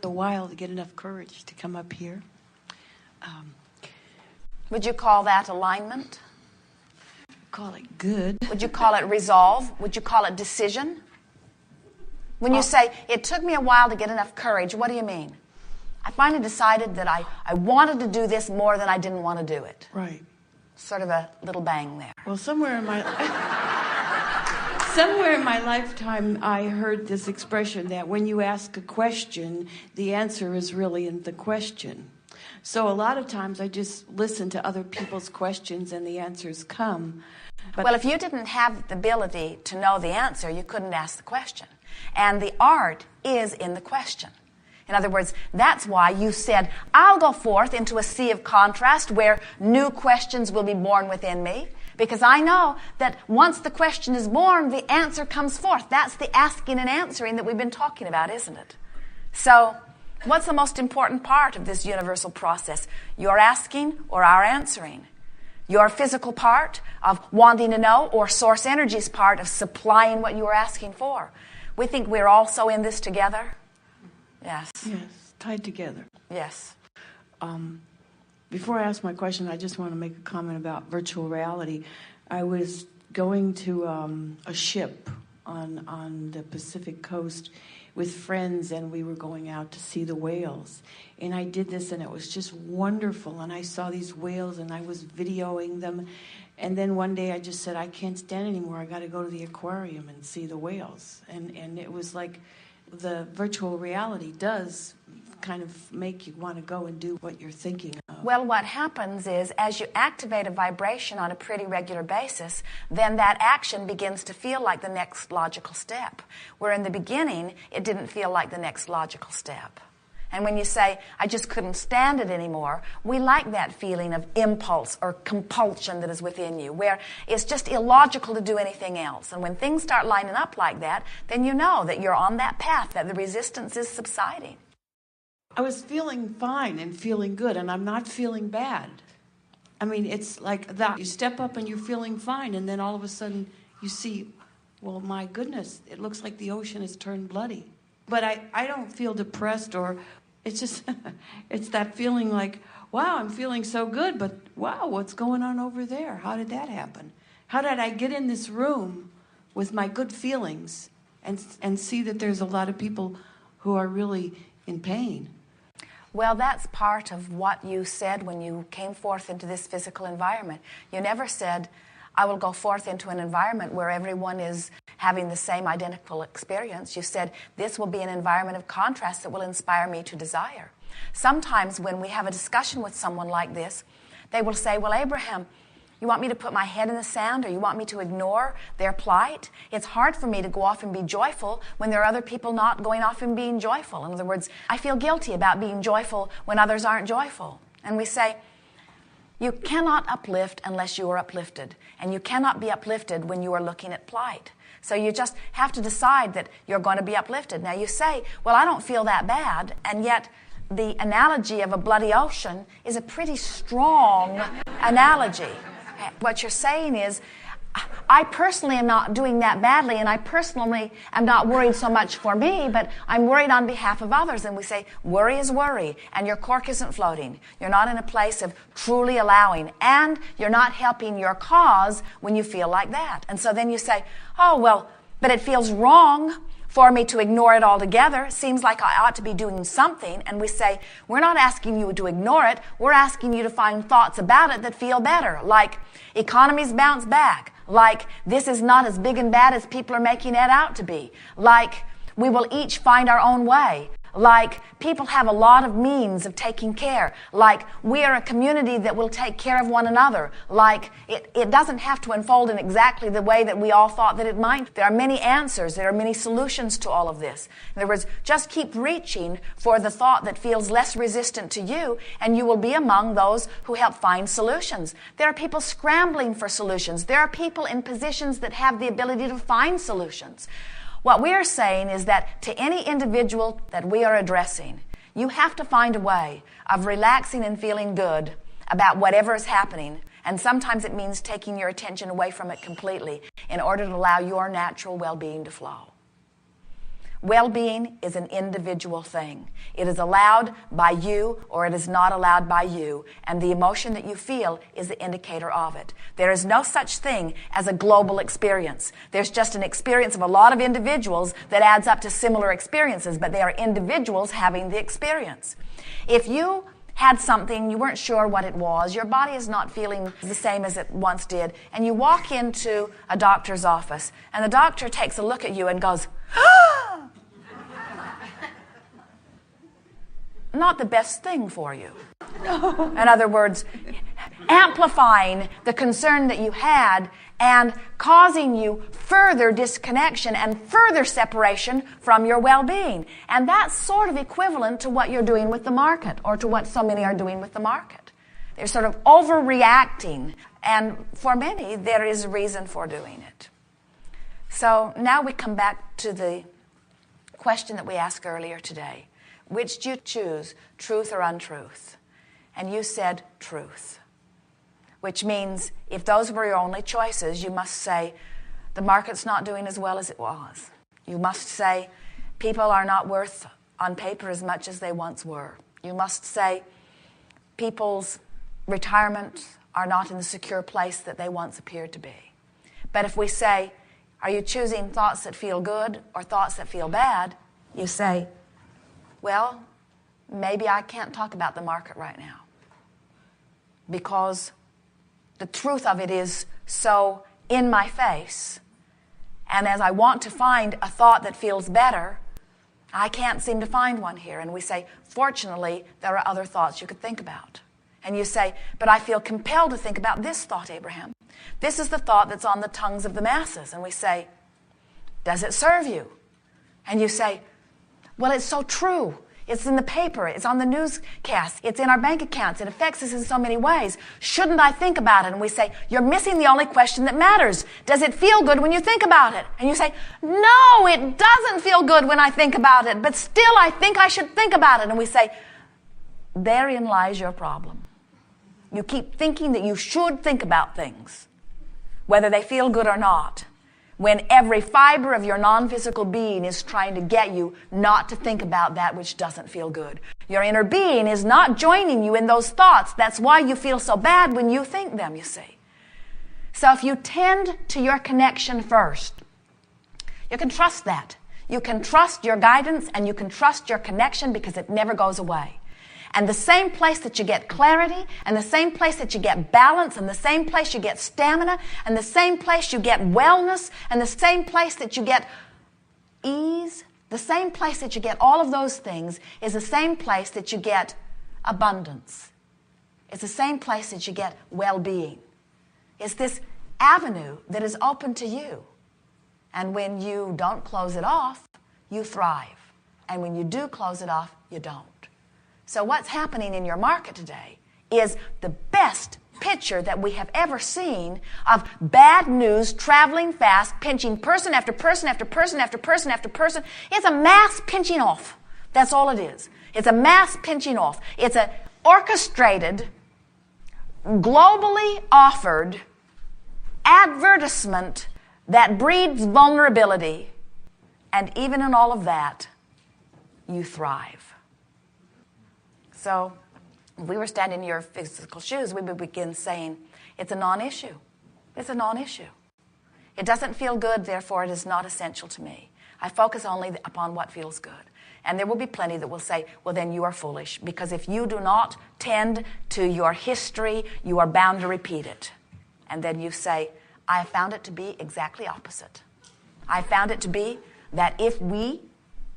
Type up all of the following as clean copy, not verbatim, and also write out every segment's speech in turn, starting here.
a while to get enough courage to come up here. Would you call that alignment? Call it good. Would you call it resolve? Would you call it decision? When you say, it took me a while to get enough courage, what do you mean? I finally decided that I wanted to do this more than I didn't want to do it. Right. Sort of a little bang there. Well, somewhere in my lifetime, I heard this expression that when you ask a question, the answer is really in the question. So a lot of times I just listen to other people's questions and the answers come. But well, if you didn't have the ability to know the answer, you couldn't ask the question. And the art is in the question. In other words, that's why you said, I'll go forth into a sea of contrast where new questions will be born within me. Because I know that once the question is born, the answer comes forth. That's the asking and answering that we've been talking about, isn't it? So, what's the most important part of this universal process? Your asking or our answering? Your physical part of wanting to know, or source energy's part of supplying what you are asking for? We think we're also in this together. Yes. Yes, tied together. Yes. Before I ask my question, I just want to make a comment about virtual reality. I was going to a ship on the Pacific coast with friends, and we were going out to see the whales. And I did this, and it was just wonderful. And I saw these whales, and I was videoing them. And then one day I just said, I can't stand anymore. I got to go to the aquarium and see the whales. And it was like the virtual reality does kind of make you want to go and do what you're thinking of. Well, what happens is, as you activate a vibration on a pretty regular basis, then that action begins to feel like the next logical step. Where in the beginning, it didn't feel like the next logical step. And when you say, I just couldn't stand it anymore, we like that feeling of impulse or compulsion that is within you, where it's just illogical to do anything else. And when things start lining up like that, then you know that you're on that path, that the resistance is subsiding. I was feeling fine and feeling good, and I'm not feeling bad. I mean, it's like that. You step up and you're feeling fine, and then all of a sudden you see, well, my goodness, it looks like the ocean has turned bloody. But I don't feel depressed, or it's just, it's that feeling like, wow, I'm feeling so good, but wow, what's going on over there? How did that happen? How did I get in this room with my good feelings and see that there's a lot of people who are really in pain? Well, that's part of what you said when you came forth into this physical environment. You never said, I will go forth into an environment where everyone is having the same identical experience. You said, this will be an environment of contrast that will inspire me to desire. Sometimes when we have a discussion with someone like this, they will say, well, Abraham, you want me to put my head in the sand, or you want me to ignore their plight? It's hard for me to go off and be joyful when there are other people not going off and being joyful. In other words, I feel guilty about being joyful when others aren't joyful. And we say, you cannot uplift unless you are uplifted. And you cannot be uplifted when you are looking at plight. So you just have to decide that you're going to be uplifted. Now you say, well, I don't feel that bad. And yet the analogy of a bloody ocean is a pretty strong analogy. What you're saying is, I personally am not doing that badly, and I personally am not worried so much for me, but I'm worried on behalf of others. And we say, worry is worry, and your cork isn't floating. You're not in a place of truly allowing, and you're not helping your cause when you feel like that. And so then you say, oh, well, but it feels wrong for me to ignore it altogether. It seems like I ought to be doing something. And we say, we're not asking you to ignore it. We're asking you to find thoughts about it that feel better. Like, economies bounce back. Like, this is not as big and bad as people are making it out to be. Like, we will each find our own way. Like, people have a lot of means of taking care. Like, we are a community that will take care of one another. Like, it doesn't have to unfold in exactly the way that we all thought that it might. There are many answers. There are many solutions to all of this. In other words, just keep reaching for the thought that feels less resistant to you, and you will be among those who help find solutions. There are people scrambling for solutions. There are people in positions that have the ability to find solutions. What we are saying is that to any individual that we are addressing, you have to find a way of relaxing and feeling good about whatever is happening. And sometimes it means taking your attention away from it completely in order to allow your natural well-being to flow. Well-being is an individual thing. It is allowed by you or it is not allowed by you, and the emotion that you feel is the indicator of it. There is no such thing as a global experience. There's just an experience of a lot of individuals that adds up to similar experiences, but they are individuals having the experience. If you had something, you weren't sure what it was, your body is not feeling the same as it once did, and you walk into a doctor's office, and the doctor takes a look at you and goes, "Ah!" Not the best thing for you. No. In other words, amplifying the concern that you had and causing you further disconnection and further separation from your well-being. And that's sort of equivalent to what you're doing with the market, or to what so many are doing with the market. They're sort of overreacting, and for many, there is a reason for doing it. So now we come back to the question that we asked earlier today. Which do you choose, truth or untruth? And you said truth, which means if those were your only choices, you must say the market's not doing as well as it was. You must say people are not worth on paper as much as they once were. You must say people's retirements are not in the secure place that they once appeared to be. But if we say, are you choosing thoughts that feel good or thoughts that feel bad? You say, well, maybe I can't talk about the market right now because the truth of it is so in my face. And as I want to find a thought that feels better, I can't seem to find one here. And we say, fortunately, there are other thoughts you could think about. And you say, but I feel compelled to think about this thought, Abraham. This is the thought that's on the tongues of the masses. And we say, does it serve you? And you say, well, it's so true. It's in the paper. It's on the newscast. It's in our bank accounts. It affects us in so many ways. Shouldn't I think about it? And we say, you're missing the only question that matters. Does it feel good when you think about it? And you say, no, it doesn't feel good when I think about it, but still I think I should think about it. And we say, therein lies your problem. You keep thinking that you should think about things, whether they feel good or not, when every fiber of your non-physical being is trying to get you not to think about that which doesn't feel good. Your inner being is not joining you in those thoughts. That's why you feel so bad when you think them, you see. So if you tend to your connection first, you can trust that. You can trust your guidance and you can trust your connection because it never goes away. And the same place that you get clarity, and the same place that you get balance, and the same place you get stamina, and the same place you get wellness, and the same place that you get ease, the same place that you get all of those things is the same place that you get abundance. It's the same place that you get well-being. It's this avenue that is open to you. And when you don't close it off, you thrive. And when you do close it off, you don't. So what's happening in your market today is the best picture that we have ever seen of bad news traveling fast, pinching person after person after person after person after person. It's a mass pinching off. That's all it is. It's a mass pinching off. It's an orchestrated, globally offered advertisement that breeds vulnerability. And even in all of that, you thrive. So if we were standing in your physical shoes, we would begin saying, it's a non-issue. It's a non-issue. It doesn't feel good, therefore it is not essential to me. I focus only upon what feels good. And there will be plenty that will say, well, then you are foolish, because if you do not tend to your history, you are bound to repeat it. And then you say, I have found it to be exactly opposite. I found it to be that if we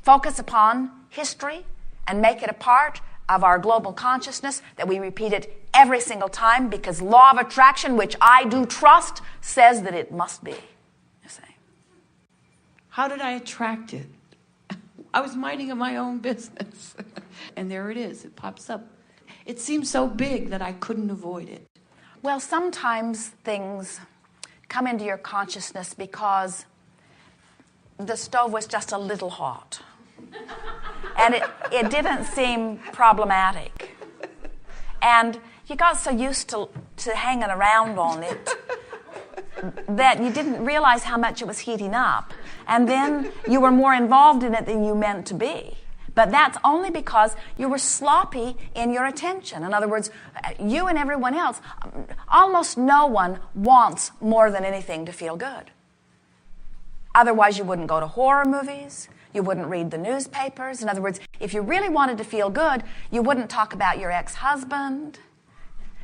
focus upon history and make it a part of our global consciousness, that we repeat it every single time, because law of attraction, which I do trust, says that it must be. You see. How did I attract it? I was minding my own business. And there it is. It pops up. It seems so big that I couldn't avoid it. Well, sometimes things come into your consciousness because the stove was just a little hot. And it didn't seem problematic. And you got so used to hanging around on it that you didn't realize how much it was heating up. and then you were more involved in it than you meant to be. But that's only because you were sloppy in your attention. In other words, you and everyone else, almost no one wants more than anything to feel good. Otherwise, you wouldn't go to horror movies. You wouldn't read the newspapers. In other words, if you really wanted to feel good, you wouldn't talk about your ex-husband.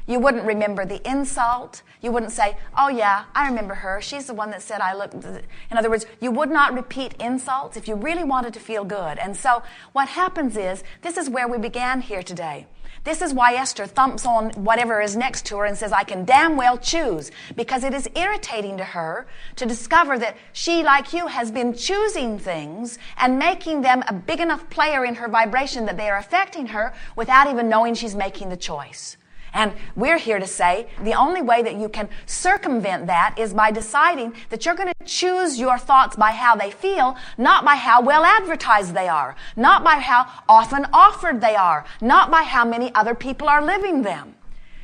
You wouldn't remember the insult. You wouldn't say, oh yeah, I remember her. She's the one that said I looked. In other words, you would not repeat insults if you really wanted to feel good. And so what happens is, this is where we began here today. This is why Esther thumps on whatever is next to her and says, I can damn well choose. Because it is irritating to her to discover that she, like you, has been choosing things and making them a big enough player in her vibration that they are affecting her without even knowing she's making the choice. And we're here to say the only way that you can circumvent that is by deciding that you're going to choose your thoughts by how they feel, not by how well advertised they are, not by how often offered they are, not by how many other people are living them.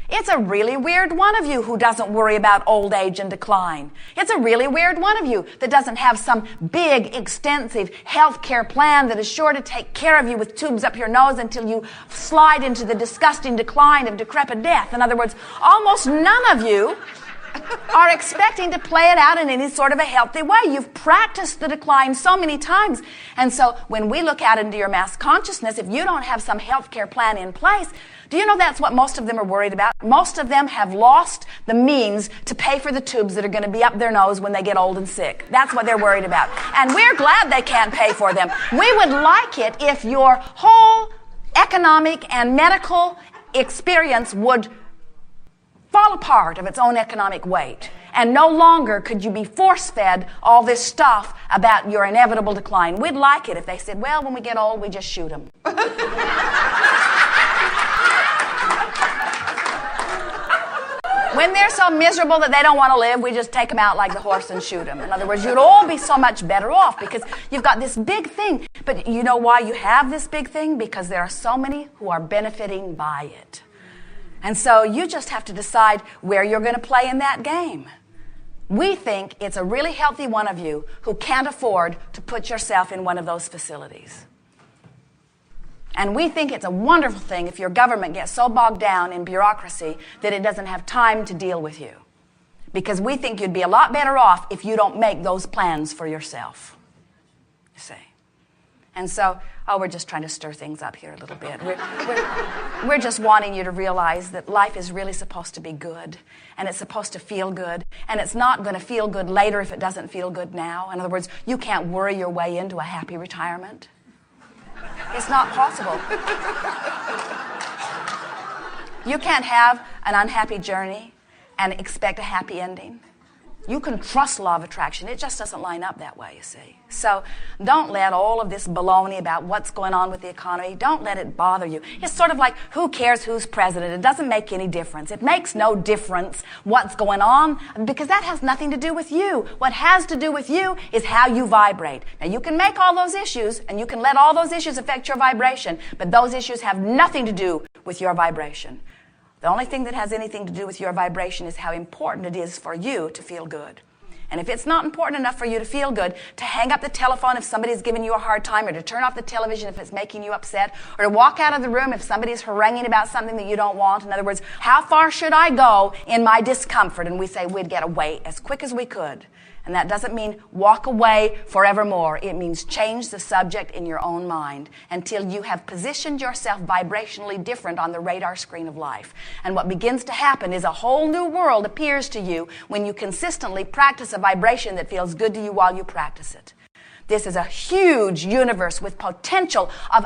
It's a really weird one of you who doesn't worry about old age and decline. It's a really weird one of you that doesn't have some big, extensive health care plan that is sure to take care of you with tubes up your nose until you slide into the disgusting decline of decrepit death. In other words, almost none of you are expecting to play it out in any sort of a healthy way. You've practiced the decline so many times. And so when we look out into your mass consciousness, if you don't have some health care plan in place, do you know that's what most of them are worried about? Most of them have lost the means to pay for the tubes that are going to be up their nose when they get old and sick. That's what they're worried about. And we're glad they can't pay for them. We would like it if your whole economic and medical experience would fall apart of its own economic weight. And no longer could you be force-fed all this stuff about your inevitable decline. We'd like it if they said, well, when we get old, we just shoot them. When they're so miserable that they don't want to live, we just take them out like the horse and shoot them. In other words, you'd all be so much better off because you've got this big thing. But you know why you have this big thing? Because there are so many who are benefiting by it. And so you just have to decide where you're going to play in that game. We think it's a really healthy one of you who can't afford to put yourself in one of those facilities. And we think it's a wonderful thing if your government gets so bogged down in bureaucracy that it doesn't have time to deal with you. Because we think you'd be a lot better off if you don't make those plans for yourself. You see? And so, we're just trying to stir things up here a little bit. We're just wanting you to realize that life is really supposed to be good. And it's supposed to feel good. And it's not going to feel good later if it doesn't feel good now. In other words, you can't worry your way into a happy retirement. It's not possible. You can't have an unhappy journey and expect a happy ending. You can trust law of attraction. It just doesn't line up that way, you see. So don't let all of this baloney about what's going on with the economy, don't let it bother you. It's sort of like, who cares who's president? It doesn't make any difference. It makes no difference what's going on because that has nothing to do with you. What has to do with you is how you vibrate. Now, you can make all those issues and you can let all those issues affect your vibration, but those issues have nothing to do with your vibration. The only thing that has anything to do with your vibration is how important it is for you to feel good. And if it's not important enough for you to feel good, to hang up the telephone if somebody's giving you a hard time, or to turn off the television if it's making you upset, or to walk out of the room if somebody's haranguing about something that you don't want. In other words, how far should I go in my discomfort? And we say we'd get away as quick as we could. And that doesn't mean walk away forevermore. It means change the subject in your own mind until you have positioned yourself vibrationally different on the radar screen of life. And what begins to happen is a whole new world appears to you when you consistently practice a vibration that feels good to you while you practice it. This is a huge universe with potential of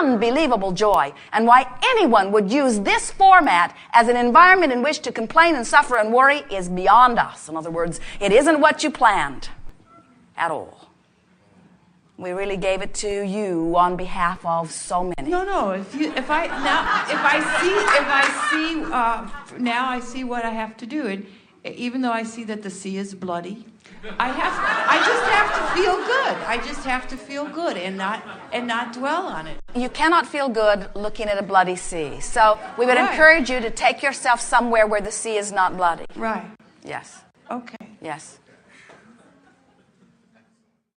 unbelievable joy, and why anyone would use this format as an environment in which to complain and suffer and worry is beyond us. In other words, it isn't what you planned at all. We really gave it to you on behalf of so many. No. If I see what I have to do, and even though I see that the sea is bloody, I just have to feel good. I just have to feel good and not dwell on it. You cannot feel good looking at a bloody sea. So we would encourage you to take yourself somewhere where the sea is not bloody. Right. Yes. Okay. Yes.